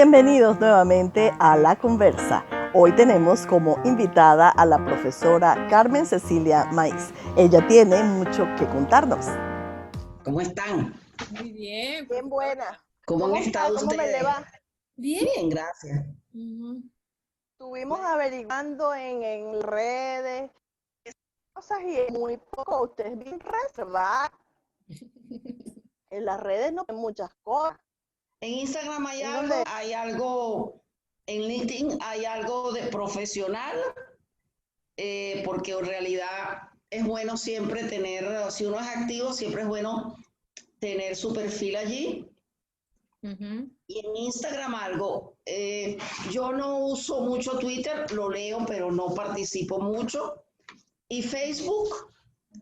Bienvenidos nuevamente a La Conversa. Hoy tenemos como invitada a la profesora Carmen Cecilia Maiz. Ella tiene mucho que contarnos. ¿Cómo están? Muy bien. Bien buena. ¿Cómo han estado ¿Cómo me le ustedes? va? Bien. Bien, gracias. Estuvimos averiguando en redes cosas y muy poco. Usted es bien reservada. En las redes no hay muchas cosas. En Instagram hay ¿En algo, dónde? hay algo, en LinkedIn hay algo de profesional, porque en realidad es bueno siempre tener, si uno es activo, siempre es bueno tener su perfil allí. Y en Instagram algo, yo no uso mucho Twitter, lo leo, pero no participo mucho. Y Facebook,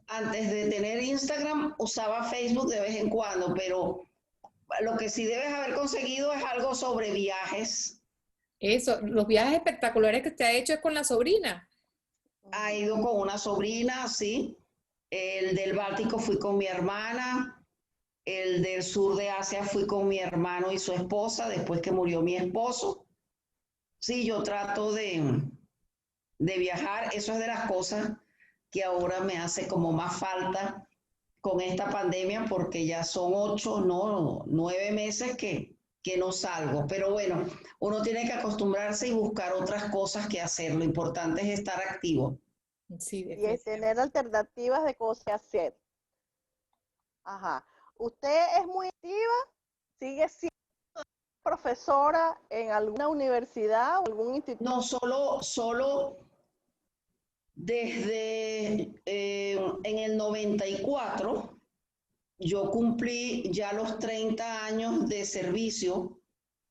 antes de tener Instagram, usaba Facebook de vez en cuando, pero lo que sí debes haber conseguido es algo sobre viajes. Eso, los viajes espectaculares que usted ha hecho es con la sobrina. Ha ido con una sobrina, sí. El del Báltico fui con mi hermana. El del sur de Asia fui con mi hermano y su esposa después que murió mi esposo. Sí, yo trato de viajar. Eso es de las cosas que ahora me hace como más falta con esta pandemia porque ya son 8, no, 9 meses que no salgo. Pero bueno, uno tiene que acostumbrarse y buscar otras cosas que hacer. Lo importante es estar activo. Sí, Y es definitivamente. tener alternativas de cosas que hacer. Ajá. ¿Usted es muy activa? ¿Sigue siendo profesora en alguna universidad o algún instituto? No solo desde en el 94, yo cumplí ya los 30 años de servicio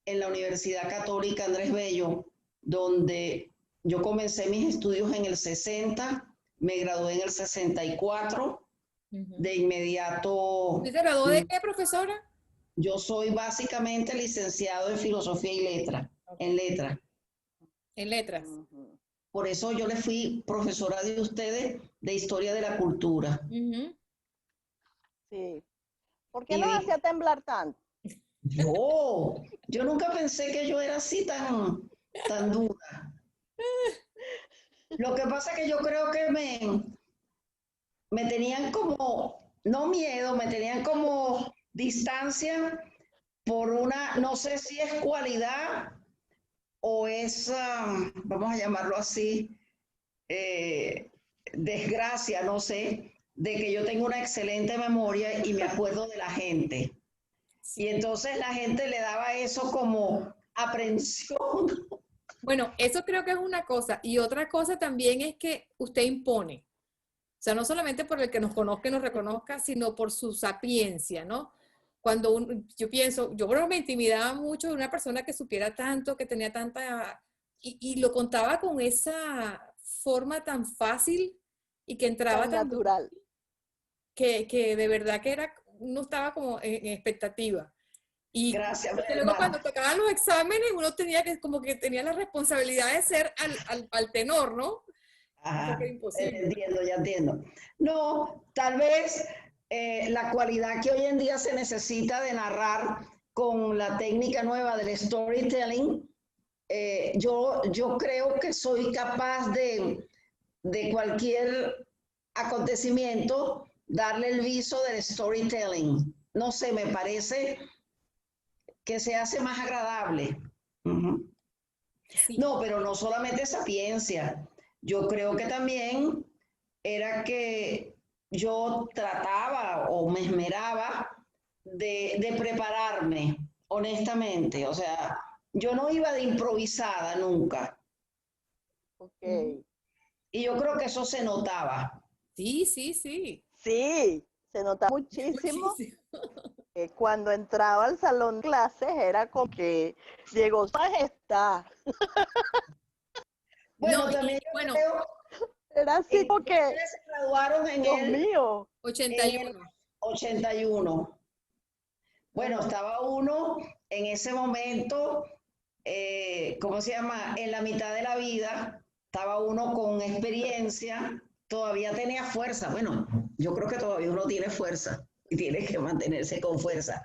en la Universidad Católica Andrés Bello, donde yo comencé mis estudios en el 60, me gradué en el 64, de inmediato. ¿Usted se graduó de qué, profesora? Yo soy básicamente licenciado en Filosofía y Letras, en Letras. En letras. Por eso yo le fui profesora de ustedes de Historia de la Cultura. Sí. ¿Por qué nos hacía temblar tanto? Yo nunca pensé que yo era así tan dura. Lo que pasa es que yo creo que me tenían como, no miedo, me tenían como distancia por una, no sé si es cualidad o es, vamos a llamarlo así, desgracia, no sé, de que yo tengo una excelente memoria y me acuerdo de la gente. Y entonces la gente le daba eso como aprensión. Bueno, eso creo que es una cosa. Y otra cosa también es que usted impone. O sea, no solamente por el que nos conozca y nos reconozca, sino por su sapiencia, ¿no? Yo pienso, yo creo que me intimidaba mucho de una persona que supiera tanto, que tenía tanta, y lo contaba con esa forma tan fácil y que entraba Tan tan natural. que de verdad que era, uno estaba como en expectativa. Y Gracias, mi porque luego hermana. cuando tocaban los exámenes, uno tenía que, como que tenía la responsabilidad de ser al tenor, ¿no? O sea, que Ajá, era imposible. entiendo, ya entiendo. No, tal vez la cualidad que hoy en día se necesita de narrar con la técnica nueva del storytelling, yo creo que soy capaz de cualquier acontecimiento darle el viso del storytelling. No sé, me parece que se hace más agradable. Uh-huh. Sí. No, pero no solamente sapiencia. Yo creo que también era que yo trataba o me esmeraba de prepararme, honestamente. O sea, yo no iba de improvisada nunca. Ok. Y yo creo que eso se notaba. Sí, sí, sí. Sí, se nota muchísimo. Muchísimo. Cuando entraba al salón de clases era como que llegó su majestad. No, Bueno, también y yo bueno, creo, Era así como que, ustedes se graduaron Dios mío. en el 81. 81. Bueno, Ajá. estaba uno en ese momento, ¿cómo se llama? En la mitad de la vida, estaba uno con experiencia, todavía tenía fuerza. Bueno, yo creo que todavía uno tiene fuerza y tiene que mantenerse con fuerza.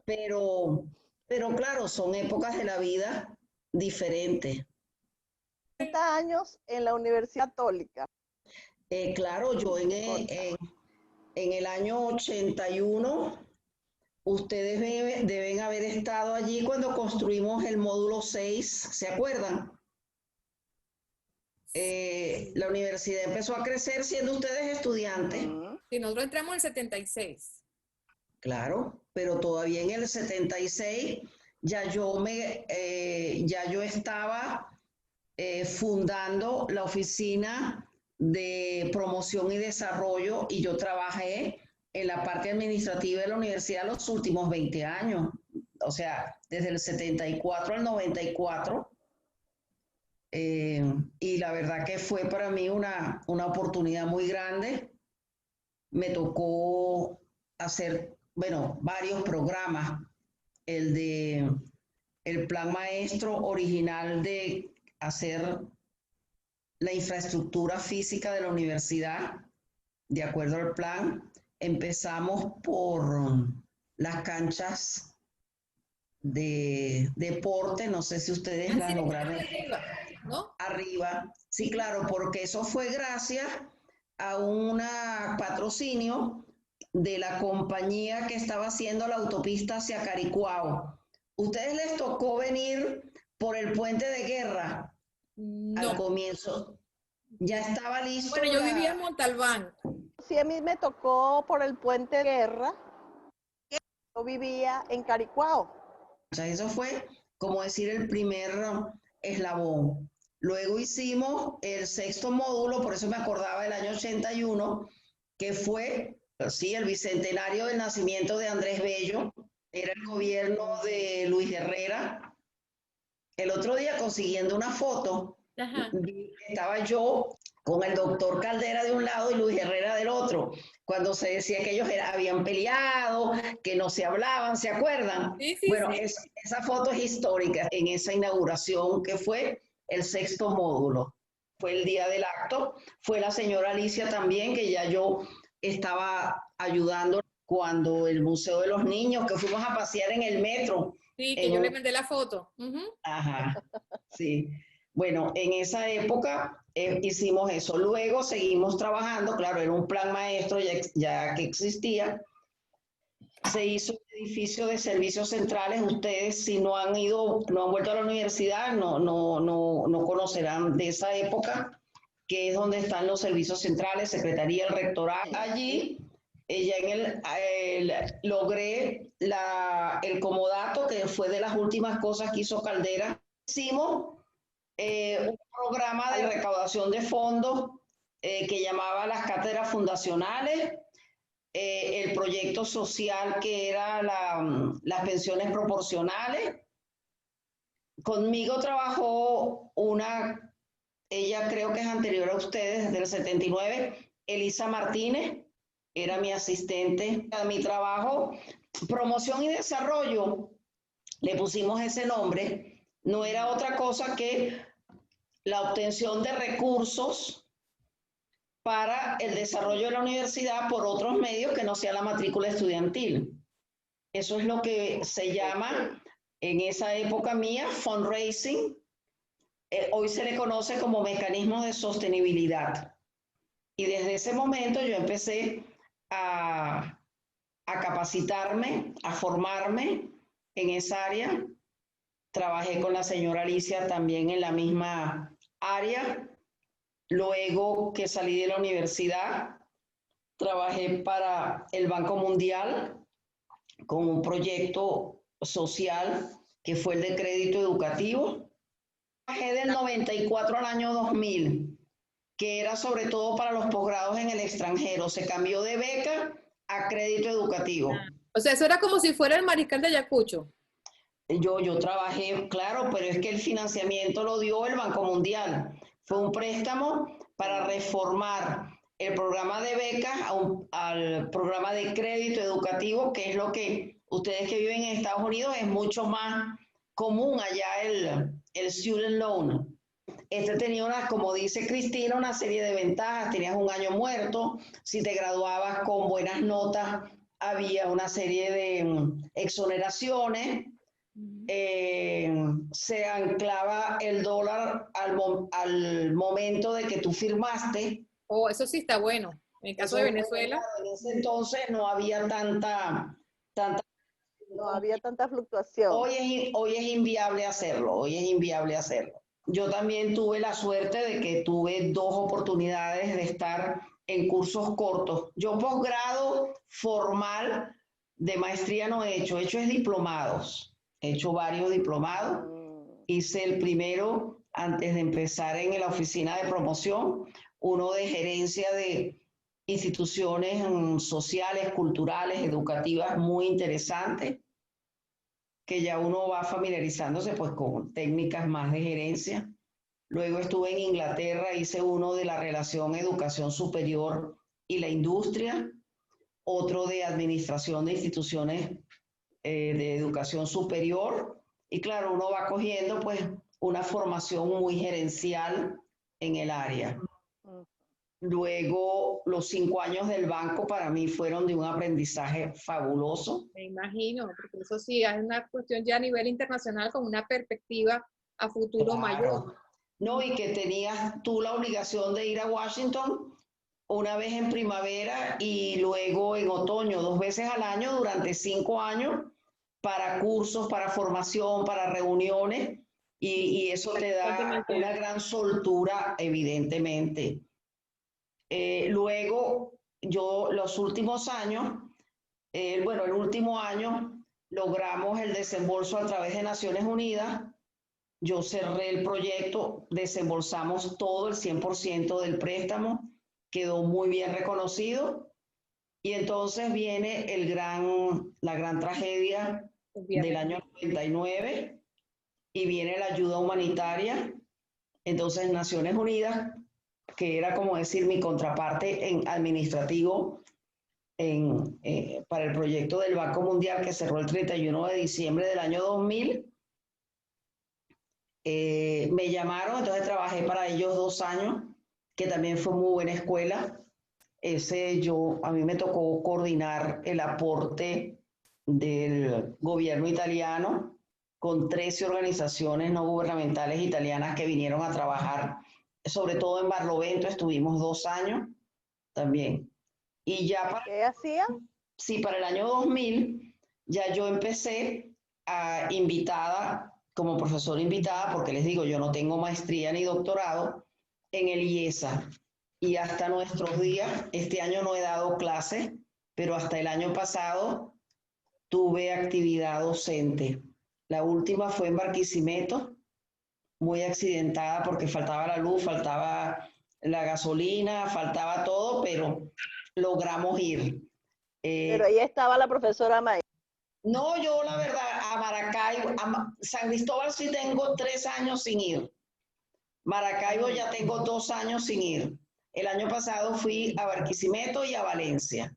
Pero Pero claro, son épocas de la vida diferentes. 30 años en la Universidad Católica. Claro, yo en el año 81, ustedes deben haber estado allí cuando construimos el módulo 6, ¿se acuerdan? La universidad empezó a crecer siendo ustedes estudiantes. Sí, nosotros entramos en el 76. Claro, pero todavía en el 76 ya yo estaba fundando la oficina de promoción y desarrollo y yo trabajé en la parte administrativa de la universidad los últimos 20 años, o sea, desde el 74 al 94. Y la verdad que fue para mí una oportunidad muy grande. Me tocó hacer, bueno, varios programas. El plan maestro original de hacer la infraestructura física de la universidad, de acuerdo al plan. Empezamos por las canchas de deporte, no sé si ustedes las lograron. ¿No? Arriba, sí, claro, porque eso fue gracias a un patrocinio de la compañía que estaba haciendo la autopista hacia Caricuao. ¿Ustedes les tocó venir por el puente de guerra? No. Al comienzo. Ya estaba listo. Bueno, yo vivía en Montalbán. Sí, a mí me tocó por el puente de guerra. Yo vivía en Caricuao. O sea, eso fue, como decir, el primer eslabón. Luego hicimos el 6º módulo, por eso me acordaba del año 81, que fue, sí, el bicentenario del nacimiento de Andrés Bello. Era el gobierno de Luis Herrera. El otro día, consiguiendo una foto, estaba yo con el doctor Caldera de un lado y Luis Herrera del otro, cuando se decía que ellos habían peleado, que no se hablaban, ¿se acuerdan? Sí, sí, bueno, sí. Esa foto es histórica en esa inauguración que fue el 6º módulo. Fue el día del acto, fue la señora Alicia también, que ya yo estaba ayudando cuando el Museo de los Niños, que fuimos a pasear en el metro. Sí, que yo le mandé la foto. Ajá, sí. Bueno, en esa época hicimos eso. Luego seguimos trabajando, claro, era un plan maestro ya que existía. Se hizo un edificio de servicios centrales. Ustedes, si no han vuelto a la universidad, no conocerán de esa época, que es donde están los servicios centrales, secretaría, el rectorado. Allí, logré el comodato, que fue de las últimas cosas que hizo Caldera. Hicimos un programa de recaudación de fondos que llamaba las cátedras fundacionales, el proyecto social que era las pensiones proporcionales. Conmigo trabajó ella creo que es anterior a ustedes, del 79, Elisa Martínez, era mi asistente a mi trabajo. Promoción y desarrollo, le pusimos ese nombre, no era otra cosa que la obtención de recursos para el desarrollo de la universidad por otros medios que no sea la matrícula estudiantil. Eso es lo que se llama, en esa época mía, fundraising. Hoy se le conoce como mecanismo de sostenibilidad. Y desde ese momento yo empecé a capacitarme, a formarme en esa área. Trabajé con la señora Alicia también en la misma área. Luego que salí de la universidad, trabajé para el Banco Mundial con un proyecto social que fue el de crédito educativo. Trabajé del 94 al año 2000, que era sobre todo para los posgrados en el extranjero. Se cambió de beca a crédito educativo. O sea, eso era como si fuera el Mariscal de Ayacucho. Yo trabajé, claro, pero es que el financiamiento lo dio el Banco Mundial. Fue un préstamo para reformar el programa de becas al programa de crédito educativo, que es lo que ustedes que viven en Estados Unidos es mucho más común allá el student loan. Este tenía como dice Cristina, una serie de ventajas. Tenías un año muerto, si te graduabas con buenas notas, había una serie de exoneraciones. se anclaba el dólar al momento de que tú firmaste. Oh, eso sí está bueno. En el caso de Venezuela. En ese entonces no había tanta No había tanta fluctuación. hoy es inviable hacerlo, hoy es inviable hacerlo. Yo también tuve la suerte de que tuve dos oportunidades de estar en cursos cortos. Yo posgrado formal de maestría no he hecho es diplomados. He hecho varios diplomados. Hice el primero antes de empezar en la oficina de promoción, uno de gerencia de instituciones sociales, culturales, educativas, muy interesante, que ya uno va familiarizándose pues con técnicas más de gerencia. Luego estuve en Inglaterra, hice uno de la relación educación superior y la industria, otro de administración de instituciones de educación superior, y claro, uno va cogiendo pues una formación muy gerencial en el área. Luego, los 5 años del banco para mí fueron de un aprendizaje fabuloso. Me imagino, porque eso sí es una cuestión ya a nivel internacional con una perspectiva a futuro mayor. No, y que tenías tú la obligación de ir a Washington una vez en primavera y luego en otoño, 2 veces al año durante 5 años para cursos, para formación, para reuniones, y eso te da una gran soltura, evidentemente. Luego, yo los últimos años, el último año, logramos el desembolso a través de Naciones Unidas. Yo cerré el proyecto, desembolsamos todo el 100% del préstamo, quedó muy bien reconocido. Y entonces viene la gran tragedia del año 99 y viene la ayuda humanitaria. Entonces Naciones Unidas, que era como decir mi contraparte en administrativo para el proyecto del Banco Mundial que cerró el 31 de diciembre del año 2000, me llamaron, entonces trabajé para ellos 2 años, que también fue muy buena escuela. A mí me tocó coordinar el aporte del gobierno italiano con 13 organizaciones no gubernamentales italianas que vinieron a trabajar, sobre todo en Barlovento, estuvimos 2 años también. Y ya ¿Qué hacían? Sí, para el año 2000 ya yo empecé invitada, como profesora invitada, porque les digo, yo no tengo maestría ni doctorado, en el IESA. Y hasta nuestros días, este año no he dado clase, pero hasta el año pasado tuve actividad docente. La última fue en Barquisimeto, muy accidentada porque faltaba la luz, faltaba la gasolina, faltaba todo, pero logramos ir. Pero ahí estaba la profesora May. No, yo la verdad, a Maracaibo, San Cristóbal sí tengo 3 años sin ir. Maracaibo ya tengo 2 años sin ir. El año pasado fui a Barquisimeto y a Valencia.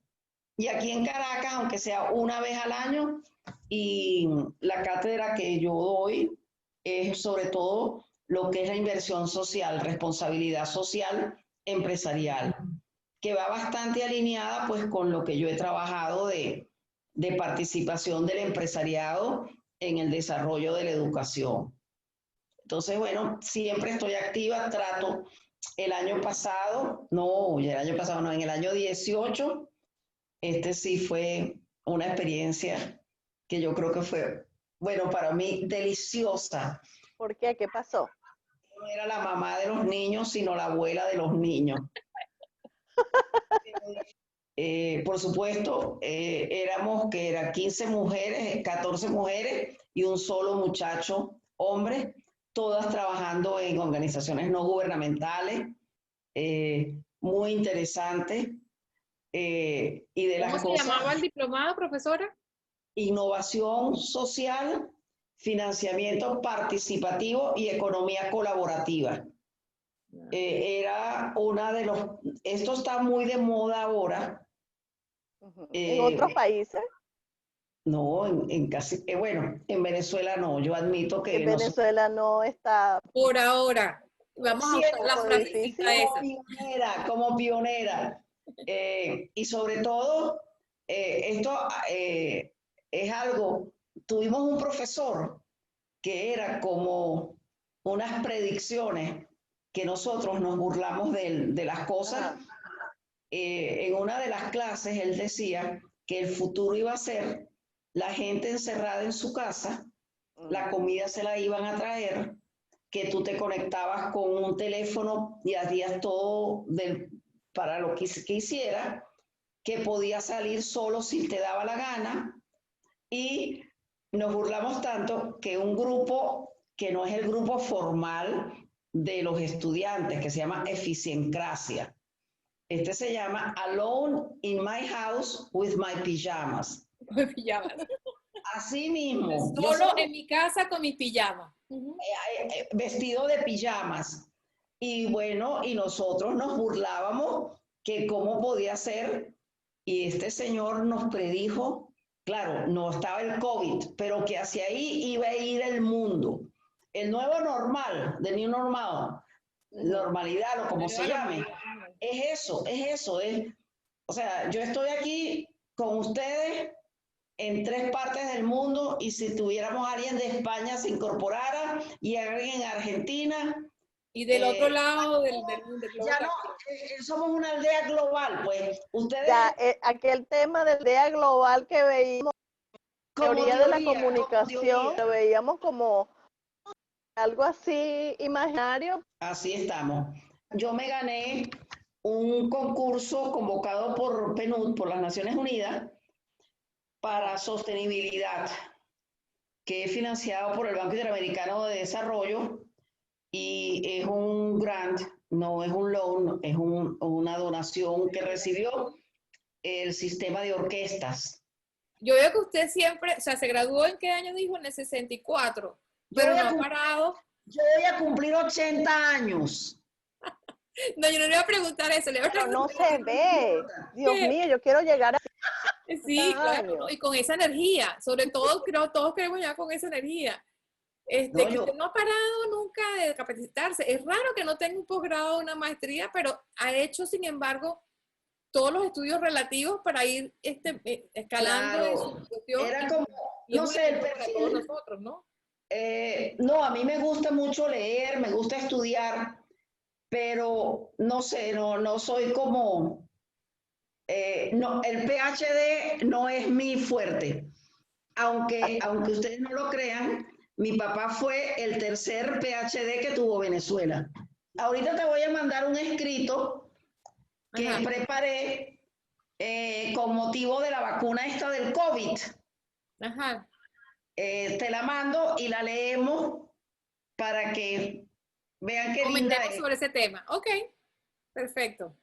Y aquí en Caracas, aunque sea una vez al año, y la cátedra que yo doy es sobre todo lo que es la inversión social, responsabilidad social empresarial, que va bastante alineada pues con lo que yo he trabajado de participación del empresariado en el desarrollo de la educación. Entonces, bueno, siempre estoy activa, trato. El año pasado, no, el año pasado no, en el año 18, sí fue una experiencia que yo creo que fue, bueno, para mí deliciosa. ¿Por qué? ¿Qué pasó? No era la mamá de los niños, sino la abuela de los niños. Por supuesto, éramos 15 mujeres, 14 mujeres y un solo muchacho, hombre, todas trabajando en organizaciones no gubernamentales, muy interesante. Y de ¿Cómo las se cosas, llamaba el diplomado, profesora? Innovación social, financiamiento participativo y economía colaborativa. Era esto está muy de moda ahora. ¿En otros países? No, en casi, bueno, en Venezuela no, yo admito que En Venezuela no está. Por ahora. Vamos a usar la frasecita esa. Como pionera. Y sobre todo, esto es algo, tuvimos un profesor que era como unas predicciones que nosotros nos burlamos de las cosas. En una de las clases él decía que el futuro iba a ser la gente encerrada en su casa, la comida se la iban a traer, que tú te conectabas con un teléfono y hacías todo para lo que quisieras, que podías salir solo si te daba la gana, y nos burlamos tanto que un grupo que no es el grupo formal de los estudiantes, que se llama Eficiencracia, este se llama Alone in my house with my pijamas. Pijamas. Así mismo. Solo en mi casa con mis pijamas. Vestido de pijamas. Y bueno, y nosotros nos burlábamos que cómo podía ser. Y este señor nos predijo, claro, no estaba el COVID, pero que hacia ahí iba a ir el mundo. El nuevo normal, the new normal, normalidad o como se llame. Es eso. O sea, yo estoy aquí con ustedes en 3 partes del mundo y si tuviéramos a alguien de España se incorporara y alguien en Argentina. Y del otro lado del mundo. Ya no, somos una aldea global, pues. Ustedes. Ya, aquel tema de aldea global que veíamos, teoría de la comunicación, lo veíamos como algo así imaginario. Así estamos. Yo me gané un concurso convocado por PNUD, por las Naciones Unidas, para sostenibilidad, que es financiado por el Banco Interamericano de Desarrollo y es un grant, no es un loan, es una donación que recibió el sistema de orquestas. Yo veo que usted siempre, o sea, ¿se graduó en qué año dijo? En el 64, pero no ha parado. Yo voy a cumplir 80 años. No, yo no le voy a preguntar eso. Pero no se ve. Dios mío, yo quiero llegar a... Sí, claro, ¿no? Y con esa energía, sobre todo, creo, todos queremos llegar con esa energía. Que usted no ha parado nunca de capacitarse. Es raro que no tenga un posgrado o una maestría, pero ha hecho, sin embargo, todos los estudios relativos para ir escalando. Claro. En su situación. Era como, no sé, el perfil. Todos nosotros, ¿no? No, a mí me gusta mucho leer, me gusta estudiar, pero no sé, no soy como, no, el PhD no es mi fuerte. Aunque ustedes no lo crean, mi papá fue el tercer PhD que tuvo Venezuela. Ahorita te voy a mandar un escrito que preparé con motivo de la vacuna esta del COVID. Ajá. Te la mando y la leemos para que vean qué linda es. Sobre ese tema. Ok, perfecto.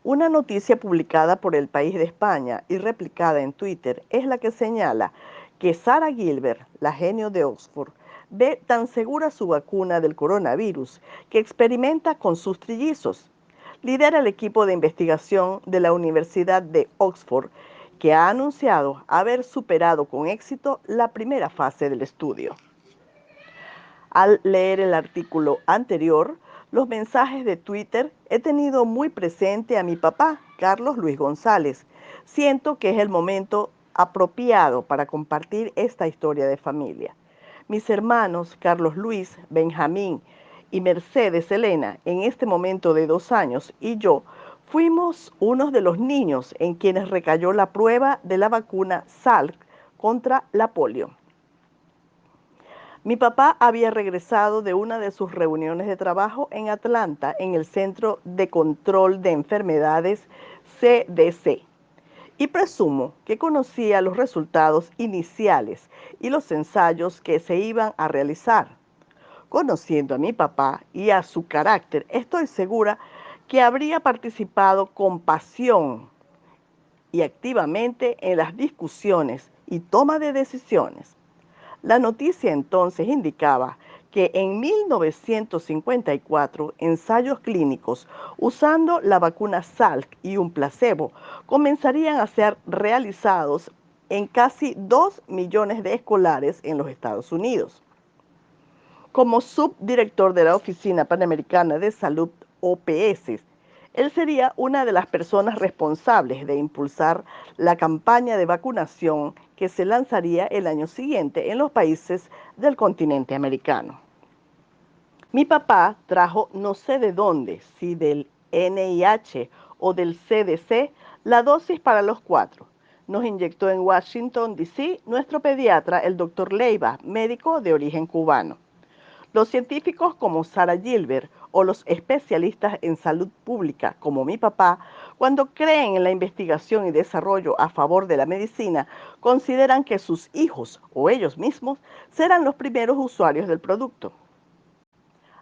Una noticia publicada por El País de España y replicada en Twitter es la que señala que Sarah Gilbert, la genio de Oxford, ve tan segura su vacuna del coronavirus que experimenta con sus trillizos. Lidera el equipo de investigación de la Universidad de Oxford, que ha anunciado haber superado con éxito la primera fase del estudio. Al leer el artículo anterior, los mensajes de Twitter, he tenido muy presente a mi papá, Carlos Luis González. Siento que es el momento apropiado para compartir esta historia de familia. Mis hermanos, Carlos Luis, Benjamín y Mercedes Elena, en este momento de 2 años, y yo, fuimos unos de los niños en quienes recayó la prueba de la vacuna Salk contra la polio. Mi papá había regresado de una de sus reuniones de trabajo en Atlanta, en el Centro de Control de Enfermedades CDC, y presumo que conocía los resultados iniciales y los ensayos que se iban a realizar. Conociendo a mi papá y a su carácter, estoy segura que habría participado con pasión y activamente en las discusiones y toma de decisiones. La noticia entonces indicaba que en 1954 ensayos clínicos usando la vacuna Salk y un placebo comenzarían a ser realizados en casi 2 millones de escolares en los Estados Unidos. Como subdirector de la Oficina Panamericana de Salud, OPS, Él sería una de las personas responsables de impulsar la campaña de vacunación que se lanzaría el año siguiente en los países del continente americano. Mi papá trajo no sé de dónde, si del NIH o del CDC, la dosis para los 4. Nos inyectó en Washington, D.C., nuestro pediatra, el doctor Leiva, médico de origen cubano. Los científicos como Sarah Gilbert o los especialistas en salud pública como mi papá, cuando creen en la investigación y desarrollo a favor de la medicina, consideran que sus hijos o ellos mismos serán los primeros usuarios del producto.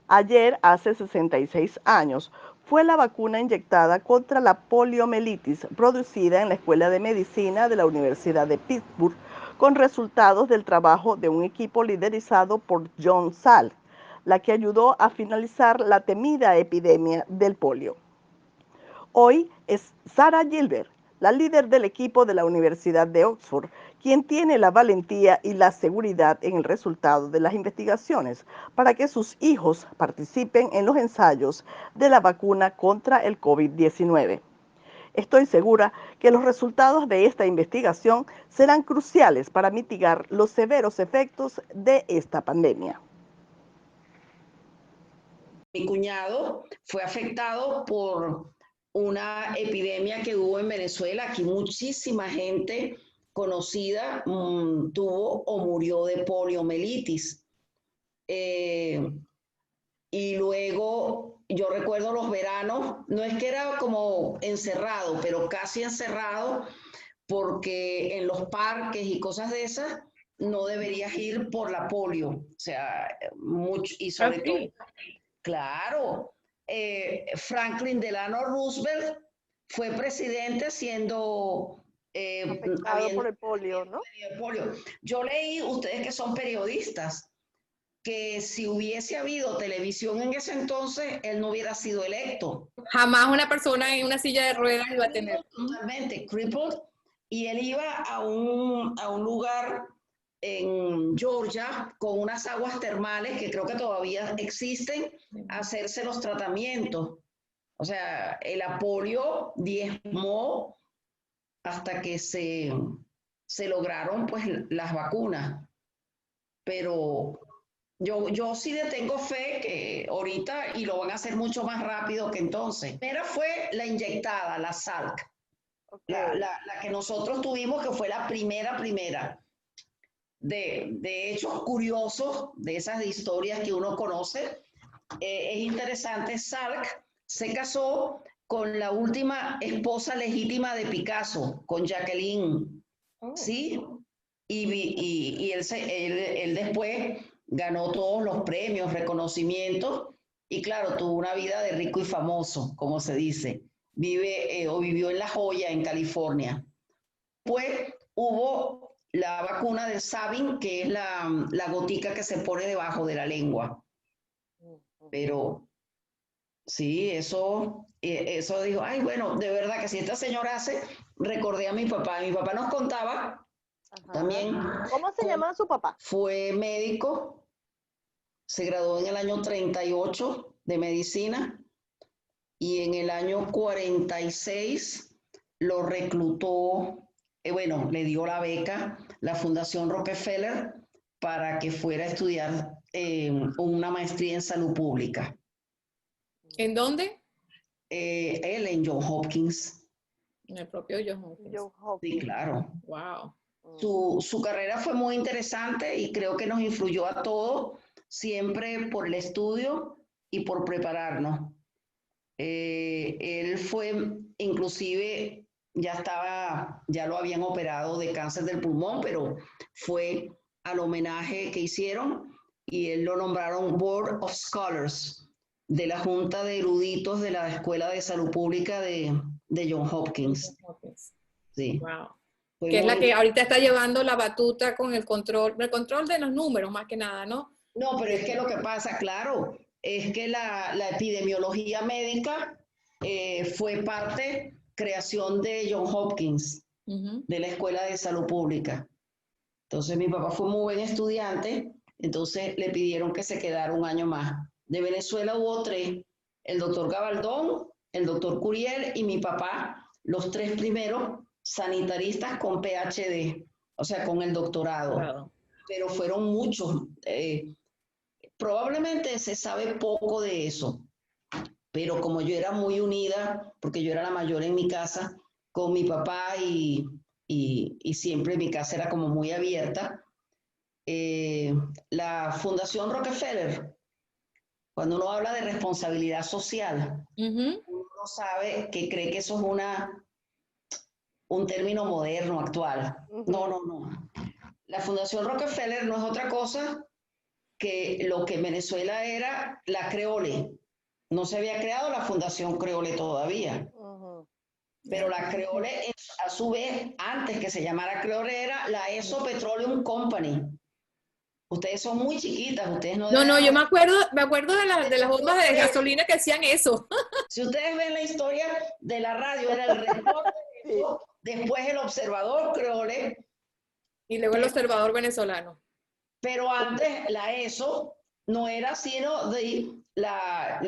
Ayer, hace 66 años, fue la vacuna inyectada contra la poliomielitis producida en la Escuela de Medicina de la Universidad de Pittsburgh con resultados del trabajo de un equipo liderizado por John Salk, la que ayudó a finalizar la temida epidemia del polio. Hoy es Sarah Gilbert, la líder del equipo de la Universidad de Oxford, quien tiene la valentía y la seguridad en el resultado de las investigaciones para que sus hijos participen en los ensayos de la vacuna contra el COVID-19. Estoy segura que los resultados de esta investigación serán cruciales para mitigar los severos efectos de esta pandemia. Mi cuñado fue afectado por una epidemia que hubo en Venezuela. Aquí muchísima gente conocida tuvo o murió de poliomielitis. Y luego yo recuerdo los veranos, no es que era como encerrado, pero casi encerrado, porque en los parques y cosas de esas no deberías ir por la polio. O sea, mucho, y sobre todo, claro, Franklin Delano Roosevelt fue presidente siendo afectado por el polio, ¿no? polio. Yo leí, ustedes que son periodistas, que si hubiese habido televisión en ese entonces, él no hubiera sido electo. Jamás una persona en una silla de ruedas iba a tener. Totalmente, crippled. Y él iba a un lugar en Georgia con unas aguas termales que creo que todavía existen, a hacerse los tratamientos. O sea, el polio diezmó hasta que se lograron pues las vacunas. Pero yo sí le tengo fe que ahorita, y lo van a hacer mucho más rápido que entonces. Primera fue la inyectada, la Salk, Okay. la que nosotros tuvimos, que fue la primera. De hechos curiosos, de esas historias que uno conoce, es interesante. Salk se casó con la última esposa legítima de Picasso, con Jacqueline, ¿sí? Y él después ganó todos los premios, reconocimientos, y claro, tuvo una vida de rico y famoso, como se dice. Vivió en La Joya, en California. Pues hubo la vacuna del Sabin, que es la gotica que se pone debajo de la lengua. Pero sí, eso dijo, ay, bueno, de verdad que si esta señora hace, recordé a mi papá. Mi papá nos contaba. Ajá. También. ¿Cómo se llama su papá? Fue médico, se graduó en el año 38 de medicina y en el año 46 lo reclutó, bueno, le dio la beca la Fundación Rockefeller para que fuera a estudiar una maestría en salud pública. ¿En dónde? Él en Johns Hopkins. En el propio Johns Hopkins. Sí, claro. Wow. Su carrera fue muy interesante y creo que nos influyó a todos, siempre por el estudio y por prepararnos. Él fue, inclusive, ya lo habían operado de cáncer del pulmón, pero fue al homenaje que hicieron y él lo nombraron Board of Scholars de la Junta de Eruditos de la Escuela de Salud Pública de Johns Hopkins. Sí. Wow. Que es la que ahorita está llevando la batuta con el control de los números, más que nada, ¿no? No, pero es que lo que pasa, claro, es que la epidemiología médica fue creación de Johns Hopkins, de la Escuela de Salud Pública. Entonces mi papá fue muy buen estudiante, entonces le pidieron que se quedara un año más. De Venezuela hubo 3, el doctor Gabaldón, el doctor Curiel y mi papá, los tres primeros sanitaristas con PhD, o sea, con el doctorado. Claro. Pero fueron muchos. Probablemente se sabe poco de eso, pero como yo era muy unida, porque yo era la mayor en mi casa, con mi papá y siempre mi casa era como muy abierta, la Fundación Rockefeller, cuando uno habla de responsabilidad social, Ujú. uno sabe que cree que eso es un término moderno, actual. No, no, no. La Fundación Rockefeller no es otra cosa que lo que en Venezuela era la Creole. No se había creado la Fundación Creole todavía, pero la Creole, a su vez, antes que se llamara Creole, era la ESO Petroleum Company. Ustedes son muy chiquitas, ustedes no No, deben no, yo haber... me acuerdo de las bombas de gasolina que hacían eso. Si ustedes ven la historia de la radio, era el reporte de eso, después el observador Creole, Y luego el observador venezolano. pero antes la ESO no era sino de la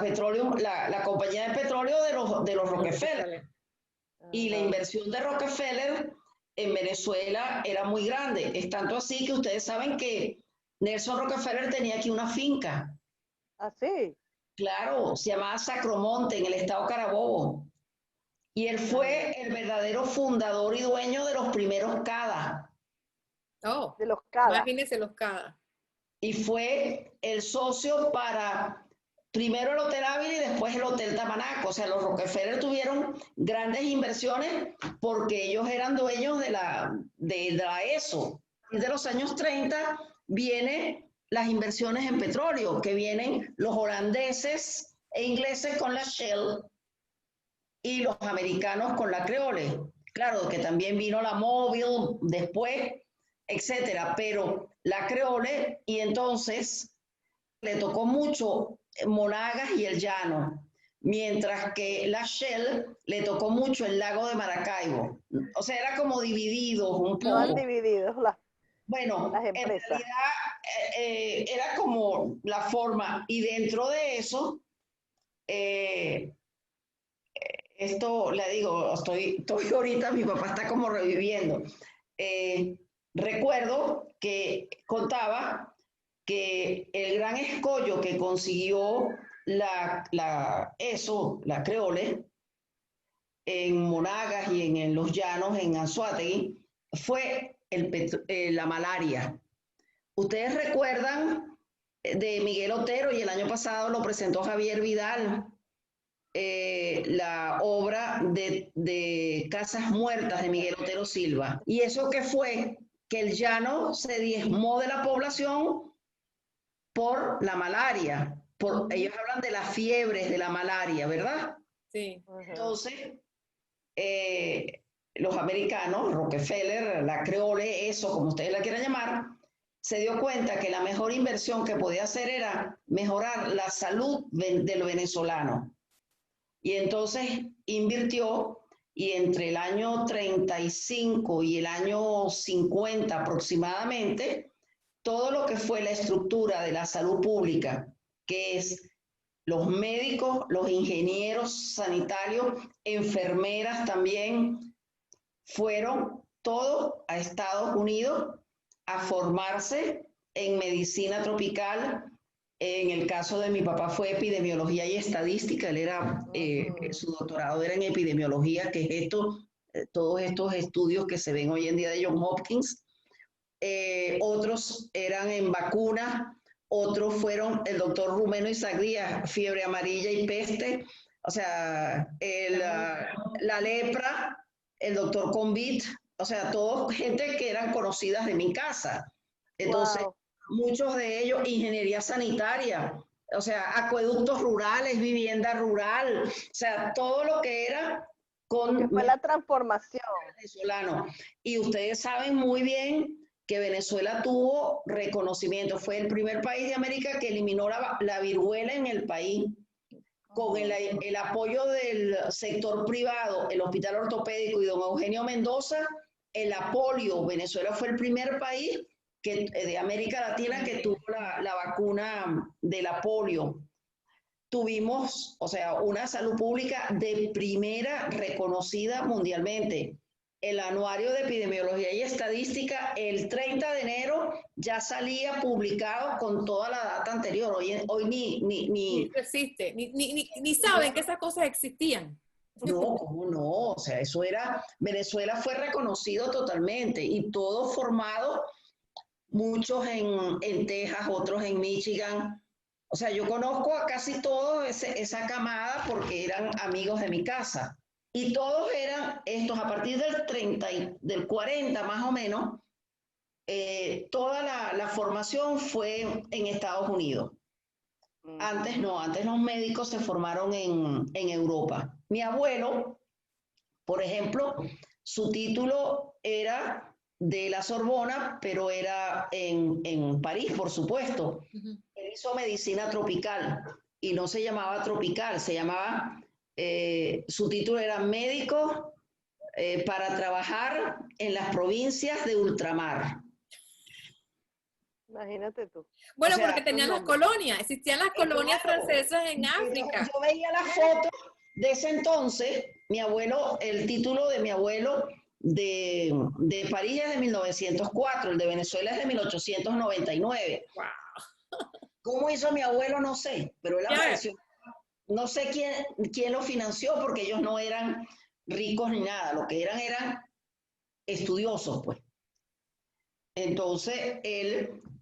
petróleo, la compañía de petróleo de los Rockefeller. Y la inversión de Rockefeller en Venezuela era muy grande. Es tanto así que ustedes saben que Nelson Rockefeller tenía aquí una finca. ¿Ah, sí? Claro, se llamaba Sacromonte, en el estado Carabobo. Y él fue el verdadero fundador y dueño de los primeros CADA. Oh, De los CADA. imagínense los CADA. Y fue el socio para primero el Hotel Ávila y después el Hotel Tamanaco. O sea, los Rockefeller tuvieron grandes inversiones porque ellos eran dueños de la ESO. Y de los años 30 vienen las inversiones en petróleo, que vienen los holandeses e ingleses con la Shell y los americanos con la Creole. Claro, que también vino la Mobil después, etcétera, pero la Creole, y entonces le tocó mucho Monagas y el Llano, mientras que la Shell le tocó mucho el lago de Maracaibo. O sea, era como divididos un poco. Estaban divididos Bueno, las en empresas. realidad era como la forma, y dentro de eso, esto le digo, estoy ahorita, mi papá está como reviviendo. Recuerdo que contaba que el gran escollo que consiguió la Creole, en Monagas y en los llanos, en Anzoátegui, fue la malaria. Ustedes recuerdan de Miguel Otero, y el año pasado lo presentó Javier Vidal, la obra de Casas Muertas de Miguel Otero Silva. ¿Y eso qué fue? Que el llano se diezmó de la población por la malaria. Ellos hablan de las fiebres de la malaria, ¿verdad? Sí. Entonces, los americanos, Rockefeller, la Creole, eso como ustedes la quieran llamar, se dio cuenta que la mejor inversión que podía hacer era mejorar la salud del venezolano. Y entonces invirtió, y entre el año 35 y el año 50 aproximadamente, todo lo que fue la estructura de la salud pública, que es los médicos, los ingenieros sanitarios, enfermeras también, fueron todos a Estados Unidos a formarse en medicina tropical. En el caso de mi papá fue epidemiología y estadística, él era, su doctorado era en epidemiología, que es todos estos estudios que se ven hoy en día de Johns Hopkins. Otros eran en vacunas, otros fueron el doctor Rumeno Izagría, fiebre amarilla y peste, o sea, la lepra, el doctor Convit, o sea, todos gente que eran conocidas de mi casa. Entonces, wow, muchos de ellos, ingeniería sanitaria, o sea, acueductos rurales, vivienda rural, o sea, todo lo que era con... Lo que fue la transformación. Venezolano. Y ustedes saben muy bien que Venezuela tuvo reconocimiento, fue el primer país de América que eliminó la viruela en el país, con el apoyo del sector privado, el Hospital Ortopédico y don Eugenio Mendoza, el apolio. Venezuela fue el primer país de América Latina que tuvo la vacuna de la polio. tuvimos, o sea, una salud pública de primera, reconocida mundialmente. El Anuario de Epidemiología y Estadística, el 30 de enero ya salía publicado con toda la data anterior. Hoy Ni existe, ni saben que esas cosas existían. no, ¿cómo no? O sea, eso era, Venezuela fue reconocido totalmente y todo formado, muchos en Texas, otros en Michigan. O sea, yo conozco a casi todos esa camada porque eran amigos de mi casa. Y todos eran estos, a partir del 30, del 40 más o menos, toda la formación fue en Estados Unidos. Antes no, antes los médicos se formaron en Europa. Mi abuelo, por ejemplo, su título era de la Sorbona, pero era en París, por supuesto. Él hizo medicina tropical y no se llamaba tropical, se llamaba, su título era médico para trabajar en las provincias de ultramar. Imagínate tú. Bueno, O sea, porque tenían las colonias, existían las colonias francesas en África. Yo veía las fotos de ese entonces, mi abuelo, el título de mi abuelo de París es de 1904, el de Venezuela es de 1899. Wow. ¿Cómo hizo mi abuelo? No sé, pero él apareció. No sé quién lo financió porque ellos no eran ricos ni nada, lo que eran estudiosos, pues. Entonces,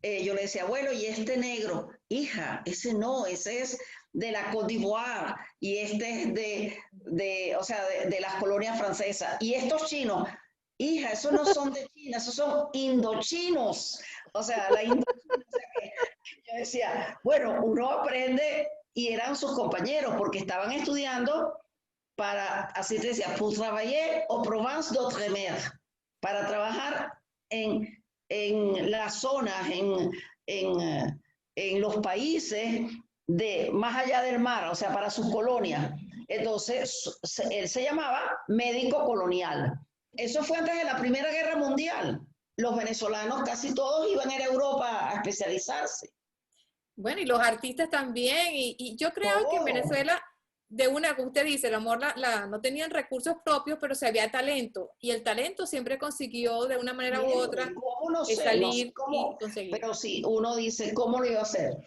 yo le decía, abuelo, ¿y este negro? Hija, ese no, ese es de la Côte d'Ivoire, y este es de las colonias francesas. Y estos chinos, hija, esos no son de China, esos son indochinos. O sea, la indochina. O sea que yo decía, bueno, uno aprende, y eran sus compañeros, porque estaban estudiando para, así te decía, pour travailler au Provence d'Outre-mer, para trabajar en las zonas, en los países más allá del mar, o sea, para sus colonias. Entonces, él se llamaba médico colonial. Eso fue antes de la Primera Guerra Mundial. Los venezolanos casi todos iban a ir a Europa a especializarse. Bueno, y los artistas también, y yo creo que en Venezuela, de una, como usted dice, el amor, no tenían recursos propios, pero se había talento, y el talento siempre consiguió de una manera u otra no sé, salir no sé cómo, y conseguir. pero sí, uno dice, ¿cómo lo iba a hacer?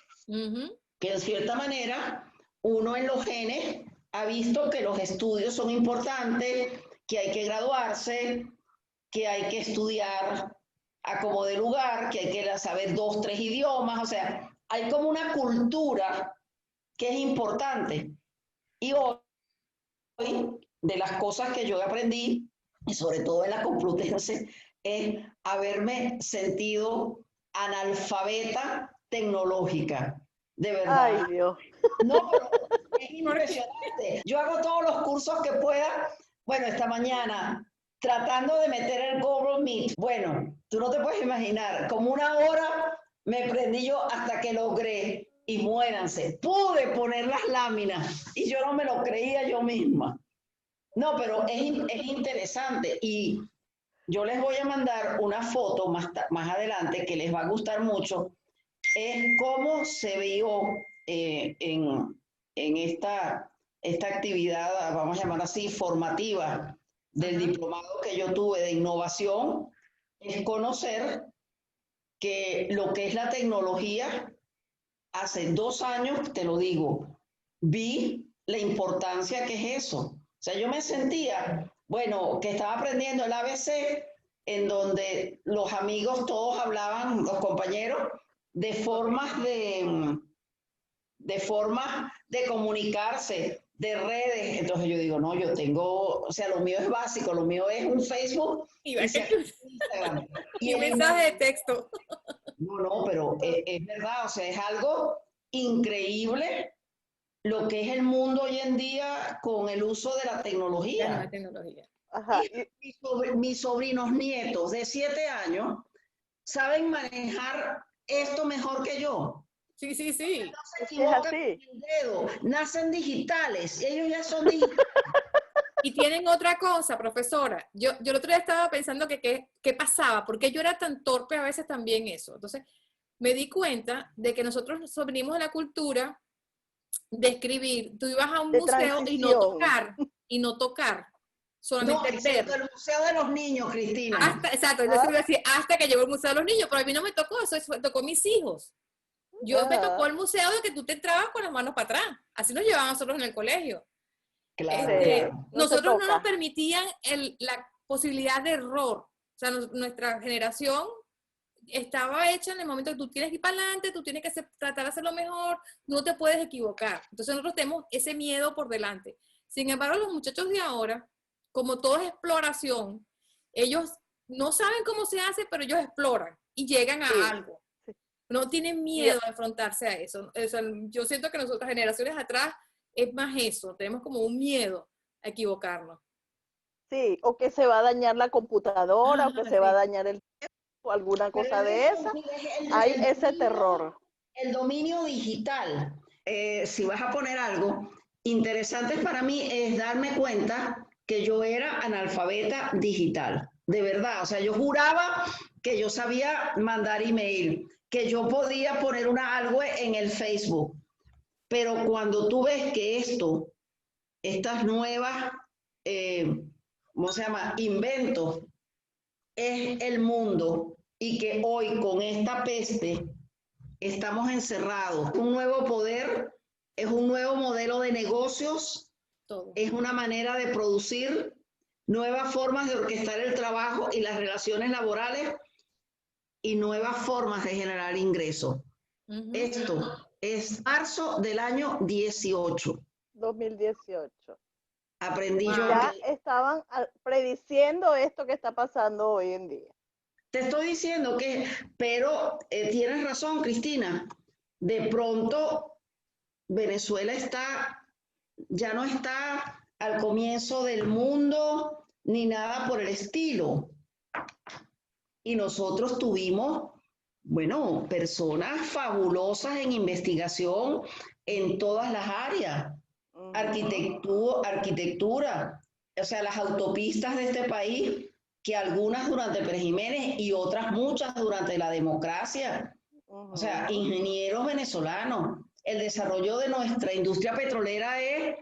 Que en cierta manera, uno en los genes ha visto que los estudios son importantes, que hay que graduarse, que hay que estudiar a como de lugar, que hay que saber 2, 3 idiomas, o sea, hay como una cultura que es importante. Y hoy, de las cosas que yo aprendí, y sobre todo en la Complutense, es haberme sentido analfabeta tecnológica, de verdad. Ay, Dios. No, pero es impresionante. Yo hago todos los cursos que pueda. Bueno, esta mañana, tratando de meter el Google Meet. Bueno, tú no te puedes imaginar, como una hora me prendí yo hasta que logré, y muéranse, pude poner las láminas y yo no me lo creía yo misma. No, pero es interesante, y yo les voy a mandar una foto más adelante que les va a gustar mucho. Es cómo se vio en esta actividad, vamos a llamar así, formativa del diplomado que yo tuve de innovación, es conocer que lo que es la tecnología, hace 2 años, te lo digo, vi la importancia que es eso. O sea, yo me sentía, bueno, que estaba aprendiendo el ABC, en donde los amigos todos hablaban, los compañeros, de formas de comunicarse, de redes. Entonces yo digo, no, yo tengo, o sea, lo mío es básico, lo mío es un Facebook y Instagram. Y mensaje de texto. No, pero es verdad, o sea, es algo increíble lo que es el mundo hoy en día con el uso de la tecnología. La nueva tecnología. Ajá. Mis sobrinos nietos de 7 años saben manejar esto mejor que yo. Sí, sí, sí. No se equivocan con el dedo, nacen digitales, ellos ya son digitales. Y tienen otra cosa, profesora. Yo el otro día estaba pensando que qué pasaba, porque yo era tan torpe a veces también eso. Entonces, me di cuenta de que nosotros venimos de la cultura de escribir. Tú ibas a un De museo transición. y no tocar, No, solamente excepto ver. el Museo de los Niños, Cristina. Exacto, entonces iba a decir, hasta que llegó el Museo de los Niños, pero a mí no me tocó eso, tocó a mis hijos. Yo me tocó Ajá. el museo de que tú te entrabas con las manos para atrás. Así nos llevaban nosotros en el colegio. Claro, Sí, claro. no te Nosotros no nos toca. permitían la posibilidad de error. O sea, nuestra generación estaba hecha en el momento que tú tienes que ir para adelante, tú tienes que tratar de hacerlo mejor, no te puedes equivocar. Entonces nosotros tenemos ese miedo por delante. Sin embargo, los muchachos de ahora, como todo es exploración, ellos no saben cómo se hace, pero ellos exploran y llegan a Sí, algo. sí. No tienen Y, miedo a enfrentarse a eso. O sea, yo siento que nosotras generaciones atrás es más eso, tenemos como un miedo a equivocarnos. sí, o que se va a dañar la computadora, o que Ah, se va a sí. dañar el o alguna Pero cosa es de eso, esa. sí, es Hay el ese dominio, terror. el dominio digital. Si vas a poner algo, interesante para mí es darme cuenta que yo era analfabeta digital. De verdad, o sea, yo juraba que yo sabía mandar email, que yo podía poner algo en el Facebook. Pero cuando tú ves que estas nuevas, eh, ¿cómo se llama? Inventos, es el mundo y que hoy con esta peste estamos encerrados. Un nuevo poder, es un nuevo modelo de negocios, Todo. es una manera de producir nuevas formas de orquestar el trabajo y las relaciones laborales y nuevas formas de generar ingresos. Esto es marzo del año 18. 2018. Aprendí Y yo Wow. ya que estaban prediciendo esto que está pasando hoy en día. te estoy diciendo que, pero tienes razón, Cristina. De pronto Venezuela ya no está al comienzo del mundo ni nada por el estilo. Y nosotros tuvimos, bueno, personas fabulosas en investigación en todas las áreas. Arquitectura, o sea, las autopistas de este país, que algunas durante Pérez Jiménez y otras muchas durante la democracia. O sea, ingenieros venezolanos. El desarrollo de nuestra industria petrolera es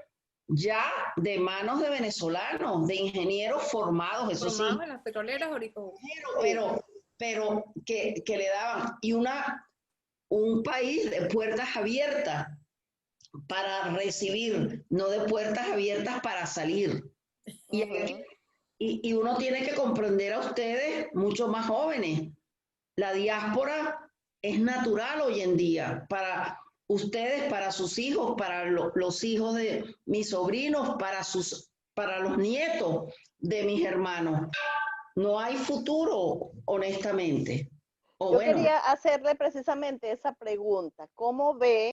ya de manos de venezolanos, de ingenieros formados, eso Formados sí, en las petroleras ahorita. Sí. pero que le daban, y un país de puertas abiertas para recibir, no de puertas abiertas para salir. Y, y uno tiene que comprender a ustedes, mucho más jóvenes, la diáspora es natural hoy en día para ustedes, para sus hijos, para los hijos de mis sobrinos, para los nietos de mis hermanos. No hay futuro, honestamente. O Yo bueno, quería hacerle precisamente esa pregunta. ¿Cómo ve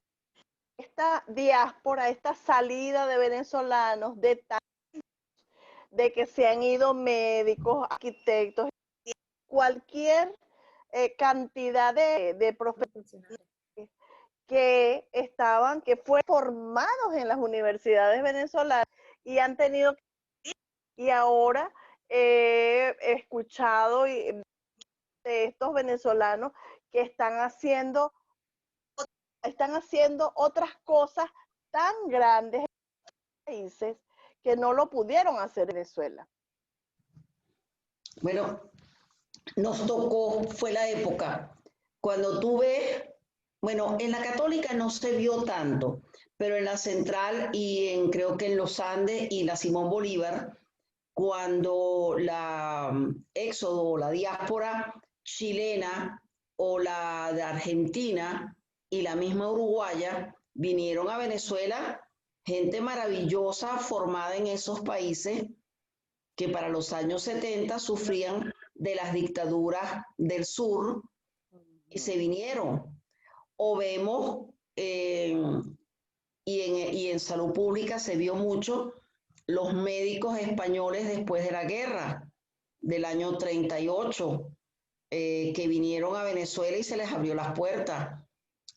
esta diáspora, esta salida de venezolanos, de que se han ido médicos, arquitectos, cualquier cantidad de profesionales que fueron formados en las universidades venezolanas y han tenido y ahora he escuchado de estos venezolanos que están haciendo otras cosas tan grandes en países que no lo pudieron hacer en Venezuela. bueno, nos tocó, fue la época. Cuando tú ves, bueno, en la católica no se vio tanto, pero en la central y creo que en los Andes y la Simón Bolívar, cuando la éxodo o la diáspora chilena o la de Argentina y la misma uruguaya vinieron a Venezuela, gente maravillosa formada en esos países que para los años 70 sufrían de las dictaduras del sur y se vinieron. O vemos, y en salud pública se vio mucho, los médicos españoles después de la guerra del año 38, que vinieron a Venezuela y se les abrió las puertas.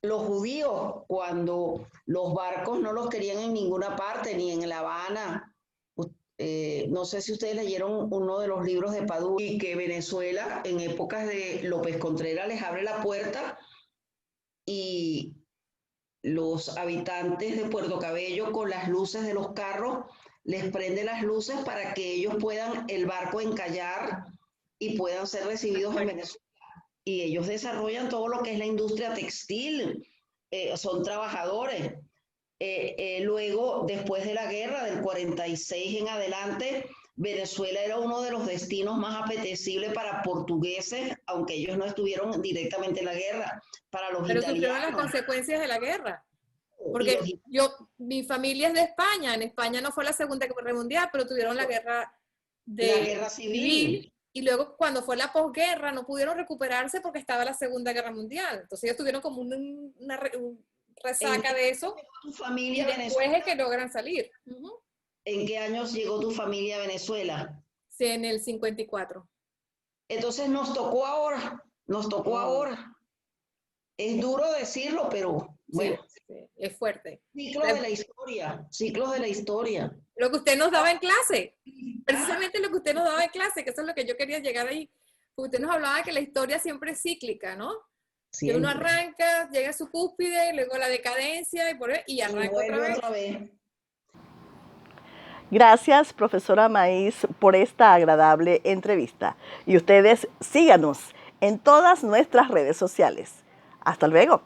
Los judíos, cuando los barcos no los querían en ninguna parte, ni en La Habana. No sé si ustedes leyeron uno de los libros de Padú y que Venezuela en épocas de López Contreras les abre la puerta y los habitantes de Puerto Cabello con las luces de los carros, les prende las luces para que ellos puedan el barco encallar y puedan ser recibidos en Venezuela. Y ellos desarrollan todo lo que es la industria textil, son trabajadores. Luego, después de la guerra del 46 en adelante, Venezuela era uno de los destinos más apetecibles para portugueses, aunque ellos no estuvieron directamente en la guerra, para los Pero sufrieron las italianos. consecuencias de la guerra. Y Porque los mi familia es de España. En España no fue la Segunda Guerra Mundial, pero tuvieron la guerra la guerra civil. Y luego cuando fue la posguerra no pudieron recuperarse porque estaba la Segunda Guerra Mundial. Entonces ellos tuvieron como una resaca de eso. Tu familia Y después es que logran salir. ¿En qué años llegó tu familia a Venezuela? Sí, en el 54. Entonces nos tocó ahora. Es duro decirlo, pero bueno. Sí, es fuerte. Ciclos de la historia. Lo que usted nos daba en clase, precisamente lo que usted nos daba en clase, que eso es lo que yo quería llegar ahí. Usted nos hablaba de que la historia siempre es cíclica, ¿no? Siempre. Que uno arranca, llega a su cúspide, luego la decadencia y arranca otra vez. Gracias, profesora Maíz, por esta agradable entrevista. Y ustedes síganos en todas nuestras redes sociales. Hasta luego.